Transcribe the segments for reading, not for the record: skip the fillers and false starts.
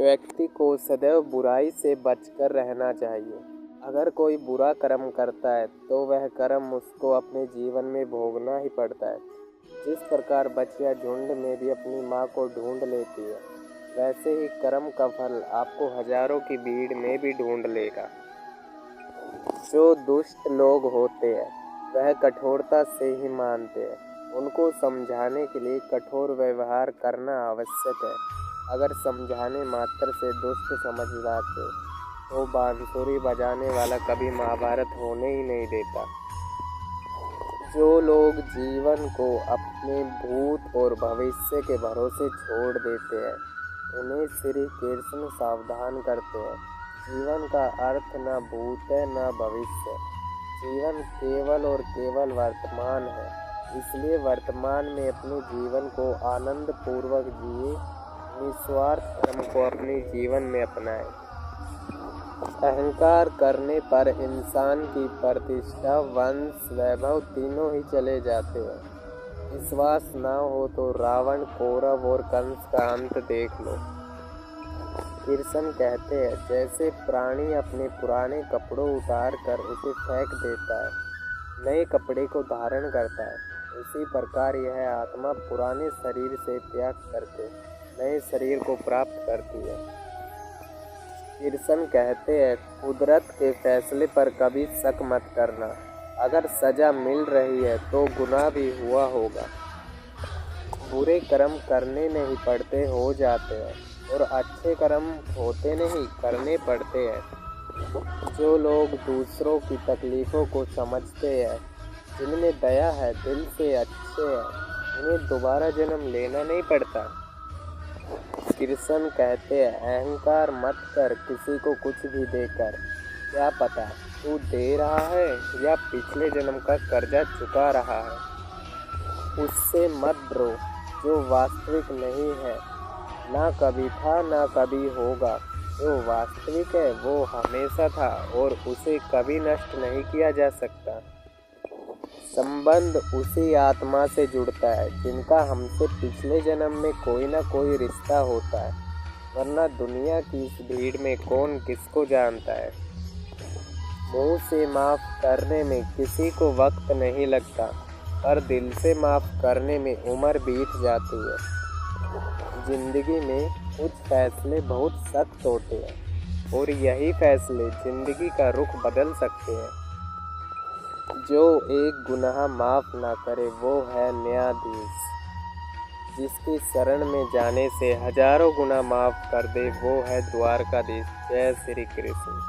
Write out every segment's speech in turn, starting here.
व्यक्ति को सदैव बुराई से बचकर रहना चाहिए। अगर कोई बुरा कर्म करता है तो वह कर्म उसको अपने जीवन में भोगना ही पड़ता है। जिस प्रकार बछिया झुंड में भी अपनी माँ को ढूंढ लेती है, वैसे ही कर्म का फल आपको हजारों की भीड़ में भी ढूंढ लेगा। जो दुष्ट लोग होते हैं वह कठोरता से ही मानते हैं। उनको समझाने के लिए कठोर व्यवहार करना आवश्यक है। अगर समझाने मात्र से दुष्ट समझ जाते तो बांसुरी बजाने वाला कभी महाभारत होने ही नहीं देता। जो लोग जीवन को अपने भूत और भविष्य के भरोसे छोड़ देते हैं, उन्हें श्री कृष्ण सावधान करते हैं। जीवन का अर्थ न भूत है न भविष्य। जीवन केवल और केवल वर्तमान है। इसलिए वर्तमान में अपने जीवन को आनंद पूर्वक जिए, निस्वार्थ कर्म को अपने जीवन में अपनाएं। अहंकार करने पर इंसान की प्रतिष्ठा, वंश, वैभव तीनों ही चले जाते हैं। विश्वास न हो तो रावण, कौरव और कंस का अंत देख लो। कृष्ण कहते हैं, जैसे प्राणी अपने पुराने कपड़ों उतार कर उसे फेंक देता है, नए कपड़े को धारण करता है, उसी प्रकार यह आत्मा पुराने शरीर से त्याग करके नए शरीर को प्राप्त करती है। कृष्ण कहते हैं, कुदरत के फैसले पर कभी शक मत करना। अगर सजा मिल रही है तो गुनाह भी हुआ होगा। बुरे कर्म करने नहीं पड़ते, हो जाते हैं, और अच्छे कर्म होते नहीं, करने पड़ते हैं। जो लोग दूसरों की तकलीफ़ों को समझते हैं, जिनमें दया है, दिल से अच्छे हैं, उन्हें दोबारा जन्म लेना नहीं पड़ता। कृष्ण कहते हैं, अहंकार मत कर किसी को कुछ भी देकर। क्या पता तू दे रहा है या पिछले जन्म का कर्जा चुका रहा है। उससे मत डरो जो वास्तविक नहीं है, ना कभी था ना कभी होगा। जो वास्तविक है वो हमेशा था और उसे कभी नष्ट नहीं किया जा सकता। संबंध उसी आत्मा से जुड़ता है जिनका हमसे पिछले जन्म में कोई ना कोई रिश्ता होता है, वरना दुनिया की इस भीड़ में कौन किसको जानता है। मुंह से माफ़ करने में किसी को वक्त नहीं लगता, पर दिल से माफ़ करने में उम्र बीत जाती है। जिंदगी में कुछ फैसले बहुत सख्त होते हैं और यही फैसले जिंदगी का रुख बदल सकते हैं। जो एक गुनाह माफ़ ना करे वो है न्यायाधीश। जिसकी शरण में जाने से हजारों गुनाह माफ़ कर दे वो है द्वारकाधीश। जय श्री कृष्ण।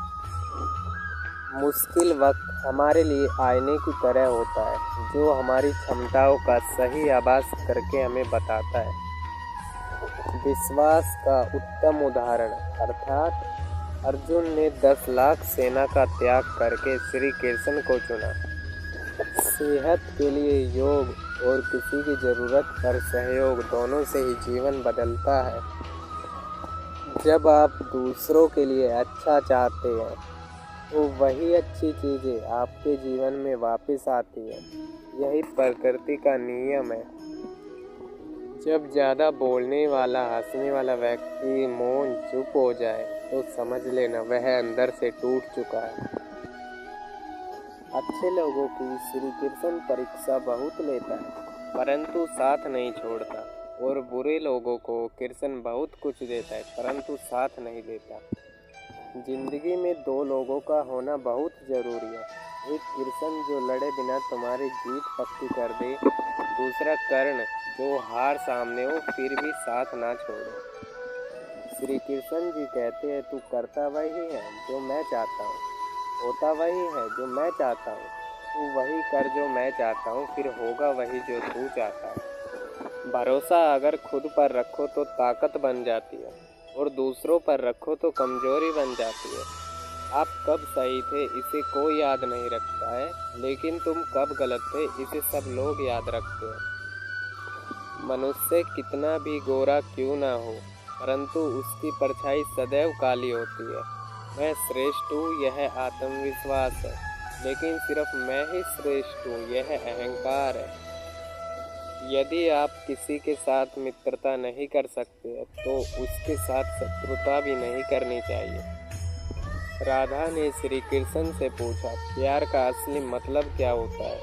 मुश्किल वक्त हमारे लिए आईने की तरह होता है, जो हमारी क्षमताओं का सही आभास करके हमें बताता है। विश्वास का उत्तम उदाहरण अर्थात अर्जुन ने 10 लाख सेना का त्याग करके श्री कृष्ण को चुना। सेहत के लिए योग और किसी की ज़रूरत पर सहयोग, दोनों से ही जीवन बदलता है। जब आप दूसरों के लिए अच्छा चाहते हैं तो वही अच्छी चीज़ें आपके जीवन में वापस आती हैं। यही प्रकृति का नियम है। जब ज़्यादा बोलने वाला, हंसने वाला व्यक्ति मौन चुप हो जाए तो समझ लेना वह अंदर से टूट चुका है। अच्छे लोगों की श्री कृष्ण परीक्षा बहुत लेता है, परंतु साथ नहीं छोड़ता, और बुरे लोगों को कृष्ण बहुत कुछ देता है, परंतु साथ नहीं देता। जिंदगी में 2 लोगों का होना बहुत ज़रूरी है। एक कृष्ण जो लड़े बिना तुम्हारी जीत पक्की कर दे, दूसरा कर्ण जो हार सामने हो फिर भी साथ ना छोड़े। श्री कृष्ण जी कहते हैं, तू करता वही है जो मैं चाहता हूँ, होता वही है जो मैं चाहता हूँ। तू वही कर जो मैं चाहता हूँ, फिर होगा वही जो तू चाहता है। भरोसा अगर खुद पर रखो तो ताकत बन जाती है, और दूसरों पर रखो तो कमजोरी बन जाती है। आप कब सही थे इसे कोई याद नहीं रखता है, लेकिन तुम कब गलत थे इसे सब लोग याद रखते हैं। मनुष्य कितना भी गोरा क्यों ना हो, परंतु उसकी परछाई सदैव काली होती है। मैं श्रेष्ठ हूँ यह आत्मविश्वास है, लेकिन सिर्फ मैं ही श्रेष्ठ हूँ यह अहंकार है। यदि आप किसी के साथ मित्रता नहीं कर सकते तो उसके साथ शत्रुता भी नहीं करनी चाहिए। राधा ने श्री कृष्ण से पूछा, प्यार का असली मतलब क्या होता है?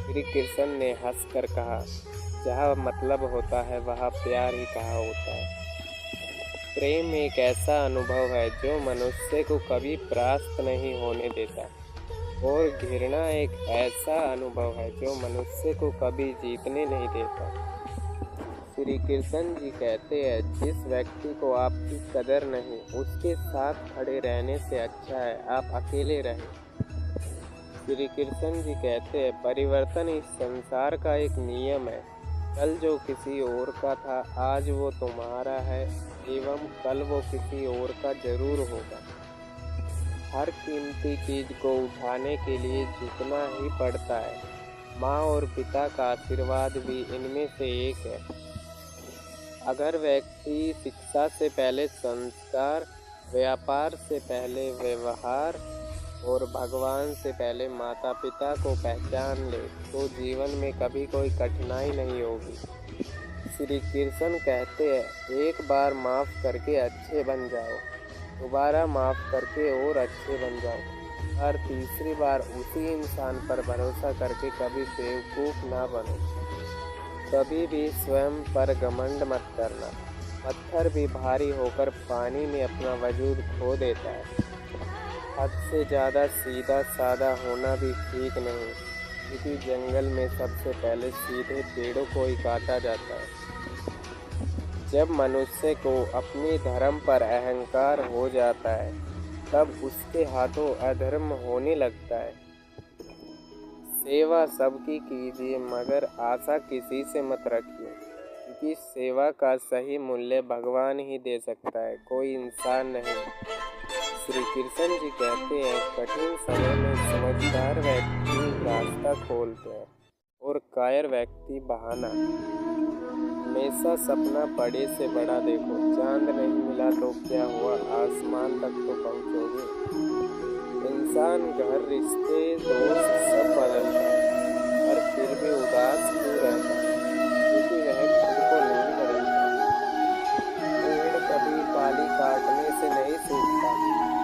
श्री कृष्ण ने हंसकर कहा, जहाँ मतलब होता है वहाँ प्यार ही कहा होता है। प्रेम एक ऐसा अनुभव है जो मनुष्य को कभी परास्त नहीं होने देता, और घृणा एक ऐसा अनुभव है जो मनुष्य को कभी जीतने नहीं देता। श्री कृष्ण जी कहते हैं, जिस व्यक्ति को आपकी कदर नहीं, उसके साथ खड़े रहने से अच्छा है आप अकेले रहें। श्री कृष्ण जी कहते हैं, परिवर्तन इस संसार का एक नियम है। कल जो किसी और का था आज वो तुम्हारा है, एवं कल वो किसी और का जरूर होगा। हर कीमती चीज को उठाने के लिए झुकना ही पड़ता है। माँ और पिता का आशीर्वाद भी इनमें से एक है। अगर व्यक्ति शिक्षा से पहले संस्कार, व्यापार से पहले व्यवहार और भगवान से पहले माता पिता को पहचान ले तो जीवन में कभी कोई कठिनाई नहीं होगी। श्री कृष्ण कहते हैं, एक बार माफ़ करके अच्छे बन जाओ, दोबारा माफ़ करके और अच्छे बन जाओ, और तीसरी बार उसी इंसान पर भरोसा करके कभी बेवकूफ़ ना बनो। कभी भी स्वयं पर घमंड मत करना। पत्थर भी भारी होकर पानी में अपना वजूद खो देता है। हद से ज़्यादा सीधा साधा होना भी ठीक नहीं, क्योंकि जंगल में सबसे पहले सीधे पेड़ों को ही काटा जाता है। जब मनुष्य को अपने धर्म पर अहंकार हो जाता है तब उसके हाथों अधर्म होने लगता है। सेवा सबकी कीजिए मगर आशा किसी से मत रखिए, क्योंकि सेवा का सही मूल्य भगवान ही दे सकता है, कोई इंसान नहीं। श्री कृष्ण जी कहते हैं, कठिन समय में समझदार व्यक्ति रास्ता खोलते हैं और कायर व्यक्ति बहाना। हमेशा सपना बड़े से बड़ा देखो। चांद नहीं मिला तो क्या हुआ, आसमान तक तो पहुँचोगे। इंसान, घर, रिश्ते, दोस्त सब बदलता है, पर फिर भी उदास क्यों रहता है? क्योंकि वह खुद को नहीं बदलता। पेड़ कभी डाली काटने से नहीं सूखता,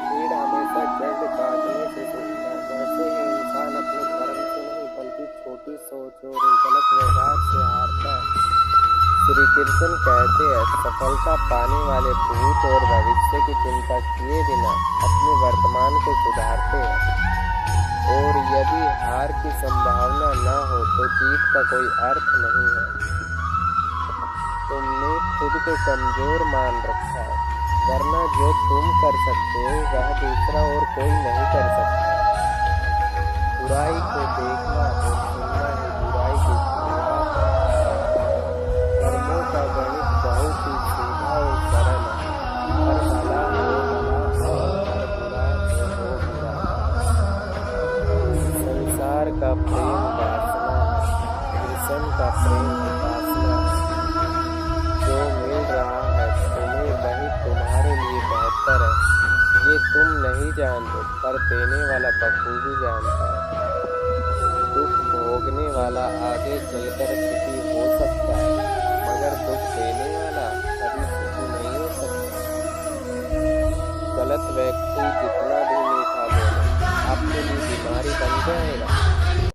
पेड़ हमेशा जड़ काटने से सूखता है। वैसे ही इंसान अपने कर्म से नहीं बल्कि छोटी सोच और गलत व्यवहार से हारता है। श्री कृष्ण कहते हैं, सफलता पाने वाले भूत और भविष्य की चिंता किए बिना अपने वर्तमान को सुधारते हैं, और यदि हार की संभावना न हो तो जीत का कोई अर्थ नहीं है। तुमने खुद को कमजोर मान रखा है, वरना जो तुम कर सकते हो वह दूसरा और कोई नहीं कर सकता। बुराई को देखना और सुनना ही बुराई की शुरुआत है। कर्मों का गणित बहुत ही सीधा और सरल है। हर भला हो भला और हर बुरा हो बुरा। संसार का प्रेम वासना है, कृष्ण का प्रेम उपासना है। जो मिल रहा है तुम्हें वही तुम्हारे लिए बेहतर है। ये तुम नहीं जानते, पर देने वाला बखूबी जानता है। दुख भोगने वाला आगे चलकर सुखी हो सकता है, मगर दुख देने वाला कभी सुखी नहीं हो सकता। गलत व्यक्ति जितना भी मीठा बोले आपके लिए बीमारी बन जाएगा।